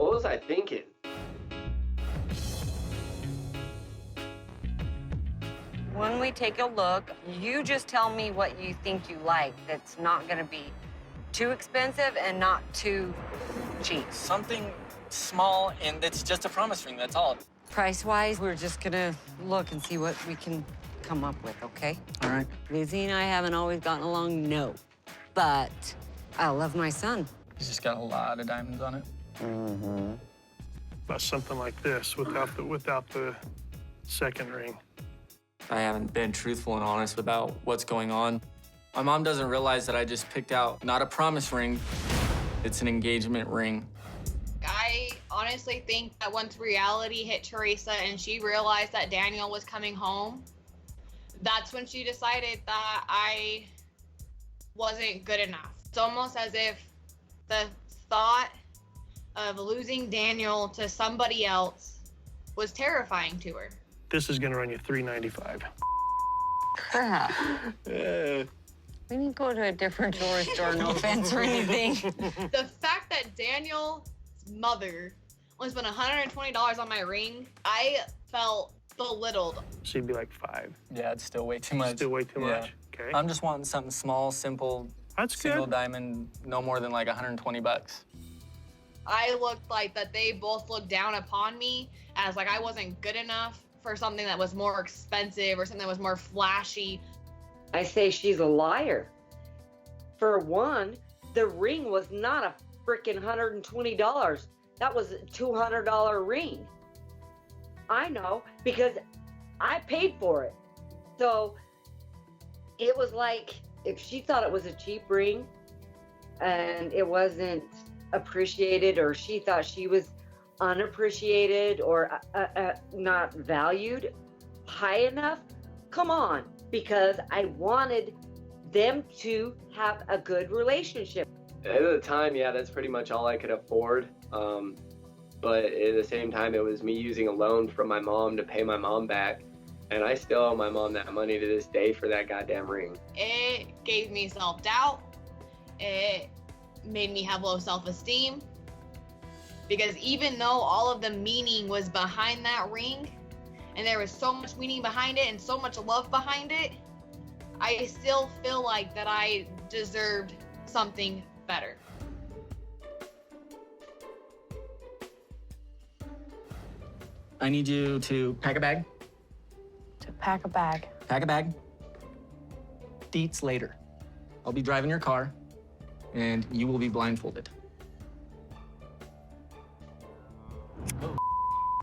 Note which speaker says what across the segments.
Speaker 1: What was I thinking?
Speaker 2: When we take a look, you just tell me what you think you like that's not gonna be too expensive and not too cheap.
Speaker 3: Something small, and it's just a promise ring, that's all.
Speaker 2: Price-wise, we're just gonna look and see what we can come up with, okay?
Speaker 3: All right.
Speaker 2: Lizzy and I haven't always gotten along, no. But I love my son.
Speaker 3: He's just got a lot of diamonds on it.
Speaker 2: Mm-hmm.
Speaker 4: About something like this without the second ring.
Speaker 3: I haven't been truthful and honest about what's going on. My mom doesn't realize that I just picked out not a promise ring, it's an engagement ring.
Speaker 5: I honestly think that once reality hit Teresa and she realized that Daniel was coming home, that's when she decided that I wasn't good enough. It's almost as if the thought of losing Daniel to somebody else was terrifying to her.
Speaker 4: This is gonna run you $395.
Speaker 2: Crap. We need to go to a different jewelry store, no offense or anything.
Speaker 5: The fact that Daniel's mother only spent $120 on my ring, I felt belittled.
Speaker 4: So you'd be like 5.
Speaker 3: Yeah, it's still way too much.
Speaker 4: Still way too
Speaker 3: Yeah.
Speaker 4: much. Okay.
Speaker 3: I'm just wanting something small, simple,
Speaker 4: That's
Speaker 3: single
Speaker 4: good.
Speaker 3: diamond, no more than like 120 bucks.
Speaker 5: I looked like that they both looked down upon me as like I wasn't good enough for something that was more expensive or something that was more flashy.
Speaker 2: I say she's a liar. For one, the ring was not a freaking $120. That was a $200 ring. I know, because I paid for it. So it was like, if she thought it was a cheap ring and it wasn't appreciated, or she thought she was unappreciated or not valued high enough, come on, because I wanted them to have a good relationship.
Speaker 1: At the time, yeah, that's pretty much all I could afford. But at the same time, it was me using a loan from my mom to pay my mom back. And I still owe my mom that money to this day for that goddamn ring.
Speaker 5: It gave me self-doubt. It made me have low self-esteem. Because even though all of the meaning was behind that ring, and there was so much meaning behind it and so much love behind it, I still feel like that I deserved something better.
Speaker 3: I need you to pack a bag.
Speaker 6: To pack a bag.
Speaker 3: Pack a bag. Deets later. I'll be driving your car, and you will be blindfolded.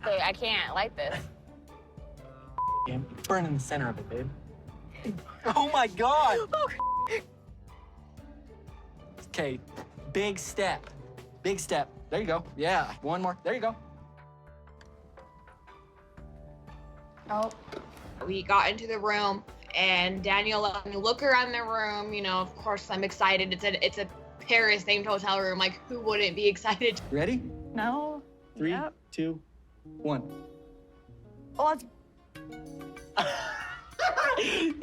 Speaker 6: Wait, I can't light this.
Speaker 3: Yeah, burn in the center of it, babe. Oh my God! Okay, big step. Big step. There you go. Yeah, one more. There you go.
Speaker 6: Oh.
Speaker 5: We got into the room and Daniel let me look around the room. You know, of course I'm excited. It's a Paris themed hotel room. Like, who wouldn't be excited?
Speaker 3: Ready?
Speaker 6: No.
Speaker 3: 3,
Speaker 6: Yep.
Speaker 3: 2, 1.
Speaker 6: Oh, that's... Is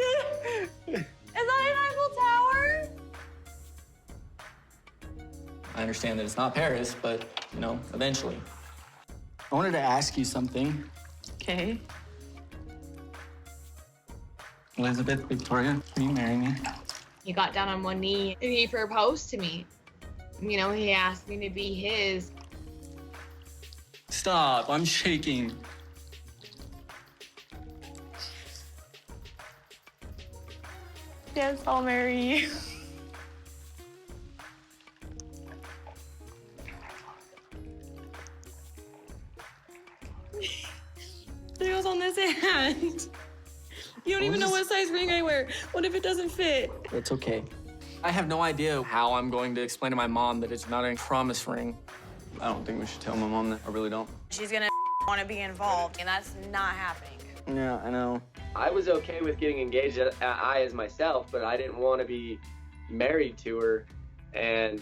Speaker 6: that an Eiffel Tower?
Speaker 3: I understand that it's not Paris, but, you know, eventually. I wanted to ask you something.
Speaker 6: Okay.
Speaker 3: Elizabeth, Victoria, can you marry me?
Speaker 5: He got down on one knee and he proposed to me. You know, he asked me to be his.
Speaker 3: Stop, I'm shaking.
Speaker 6: Yes, I'll marry you.
Speaker 7: There goes on this hand. You don't even know what size ring I wear. What if it doesn't fit?
Speaker 3: It's okay. I have no idea how I'm going to explain to my mom that it's not a promise ring.
Speaker 8: I don't think we should tell my mom that. I really don't.
Speaker 6: She's gonna want to be involved, and that's not happening.
Speaker 8: Yeah, I know.
Speaker 1: I was okay with getting engaged as myself, but I didn't want to be married to her and,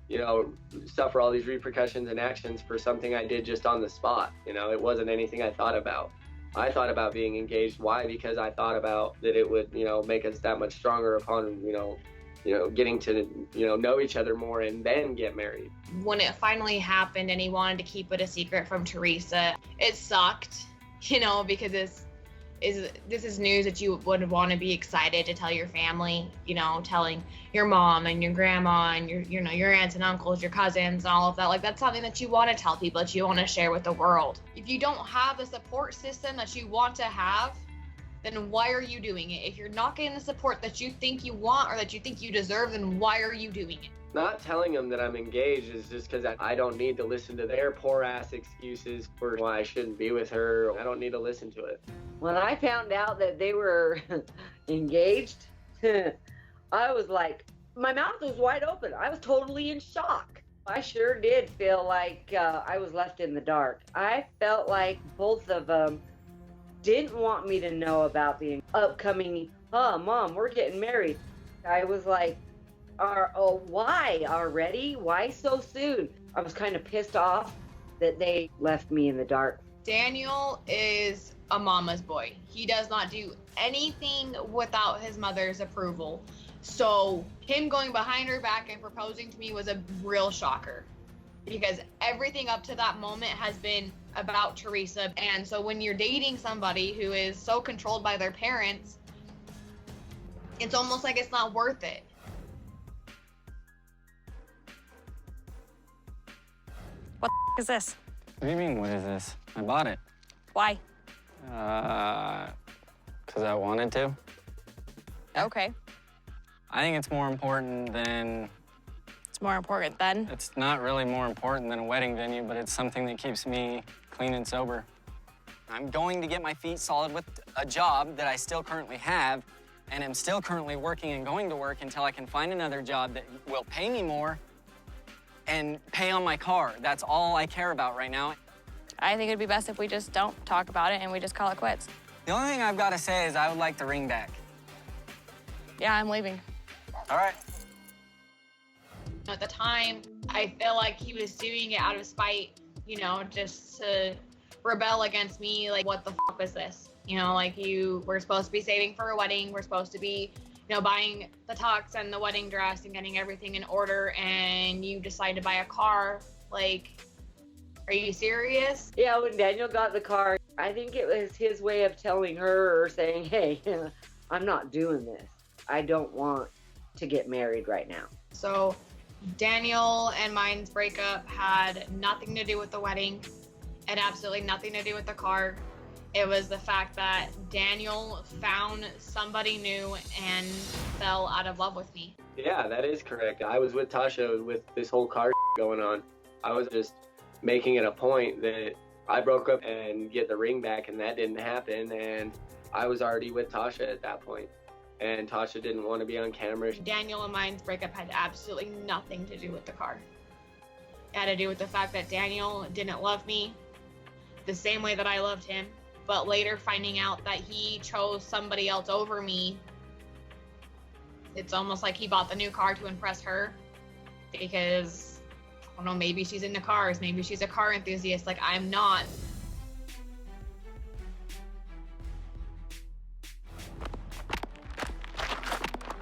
Speaker 1: you know, suffer all these repercussions and actions for something I did just on the spot. You know, it wasn't anything I thought about. I thought about being engaged. Why? Because I thought about that it would, you know, make us that much stronger upon, you know, getting to, know each other more and then get married.
Speaker 5: When it finally happened and he wanted to keep it a secret from Teresa, it sucked, because this is news that you would want to be excited to tell your family, telling your mom and your grandma and your aunts and uncles, your cousins and all of that. Like, that's something that you want to tell people, that you want to share with the world. If you don't have the support system that you want to have, then why are you doing it? If you're not getting the support that you think you want or that you think you deserve, then why are you doing it?
Speaker 1: Not telling them that I'm engaged is just because I don't need to listen to their poor ass excuses for why I shouldn't be with her. I don't need to listen to it.
Speaker 2: When I found out that they were engaged, I was like, my mouth was wide open. I was totally in shock. I sure did feel like I was left in the dark. I felt like both of them didn't want me to know about the upcoming, Mom, we're getting married. I was like, why already? Why so soon? I was kind of pissed off that they left me in the dark.
Speaker 5: Daniel is a mama's boy. He does not do anything without his mother's approval. So him going behind her back and proposing to me was a real shocker, because everything up to that moment has been about Teresa. And so when you're dating somebody who is so controlled by their parents, it's almost like it's not worth it.
Speaker 6: What the is this?
Speaker 8: What do you mean, what is this? I bought it.
Speaker 6: Why?
Speaker 8: 'Cause I wanted to.
Speaker 6: Okay.
Speaker 8: I think it's more important than...
Speaker 6: It's more important then.
Speaker 8: It's not really more important than a wedding venue, but it's something that keeps me clean and sober. I'm going to get my feet solid with a job that I still currently have, and am still currently working and going to work until I can find another job that will pay me more and pay on my car. That's all I care about right now.
Speaker 6: I think it'd be best if we just don't talk about it and we just call it quits.
Speaker 8: The only thing I've got to say is I would like the ring back.
Speaker 6: Yeah, I'm leaving.
Speaker 8: All right.
Speaker 5: At the time, I feel like he was doing it out of spite, just to rebel against me. Like, what the f is this? We're supposed to be saving for a wedding. We're supposed to be, buying the tux and the wedding dress and getting everything in order, and you decide to buy a car. Like, are you serious?
Speaker 2: Yeah, when Daniel got the car, I think it was his way of telling her or saying, hey, I'm not doing this. I don't want to get married right now.
Speaker 5: So Daniel and mine's breakup had nothing to do with the wedding and absolutely nothing to do with the car. It was the fact that Daniel found somebody new and fell out of love with me.
Speaker 1: Yeah, that is correct. I was with Tasha with this whole car going on. I was just making it a point that I broke up and get the ring back, and that didn't happen. And I was already with Tasha at that point, and Tasha didn't want to be on camera.
Speaker 5: Daniel and mine's breakup had absolutely nothing to do with the car. It had to do with the fact that Daniel didn't love me the same way that I loved him, but later finding out that he chose somebody else over me, it's almost like he bought the new car to impress her, because I don't know, maybe she's into cars, maybe she's a car enthusiast, like I'm not.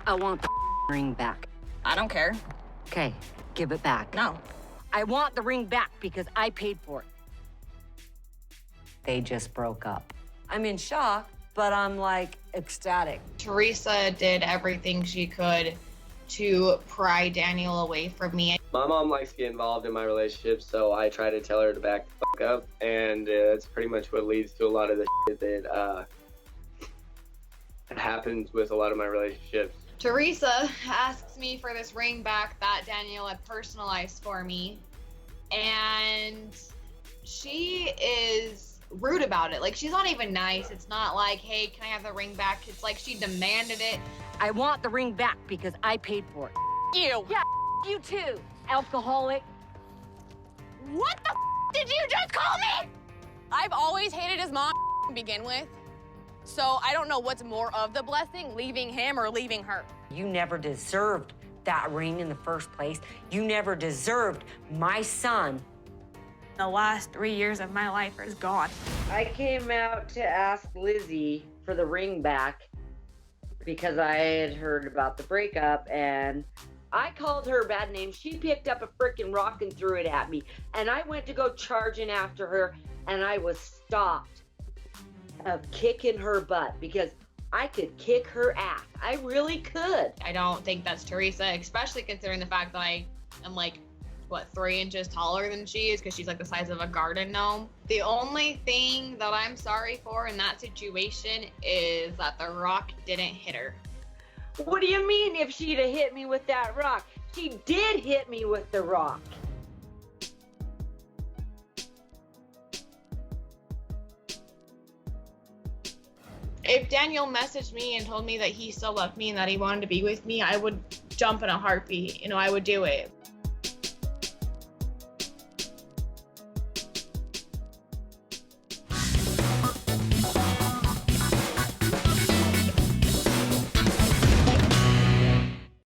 Speaker 9: I want the ring back.
Speaker 6: I don't care.
Speaker 9: Okay, give it back.
Speaker 6: No.
Speaker 9: I want the ring back because I paid for it. They just broke up. I'm in shock, but I'm like ecstatic.
Speaker 5: Teresa did everything she could to pry Daniel away from me.
Speaker 1: My mom likes to get involved in my relationship, so I try to tell her to back the fuck up, and it's pretty much what leads to a lot of the shit that happens with a lot of my relationships.
Speaker 5: Teresa asks me for this ring back that Daniel had personalized for me, and she is rude about it. Like, she's not even nice. It's not like, hey, can I have the ring back? It's like she demanded it.
Speaker 9: I want the ring back because I paid for it.
Speaker 6: You.
Speaker 9: Yeah, you too, alcoholic.
Speaker 6: What the did you just call me? I've always hated his mom to begin with. So I don't know what's more of the blessing, leaving him or leaving her.
Speaker 9: You never deserved that ring in the first place. You never deserved my son.
Speaker 6: The last 3 years of my life is gone.
Speaker 2: I came out to ask Lizzy for the ring back, because I had heard about the breakup, and I called her a bad name. She picked up a freaking rock and threw it at me, and I went to go charging after her, and I was stopped of kicking her butt because I could kick her ass. I really could.
Speaker 5: I don't think that's Teresa, especially considering the fact that I am like, what, 3 inches taller than she is, because she's like the size of a garden gnome. The only thing that I'm sorry for in that situation is that the rock didn't hit her.
Speaker 2: What do you mean if she'd have hit me with that rock? She did hit me with the rock.
Speaker 5: If Daniel messaged me and told me that he still loved me and that he wanted to be with me, I would jump in a heartbeat. You know, I would do it.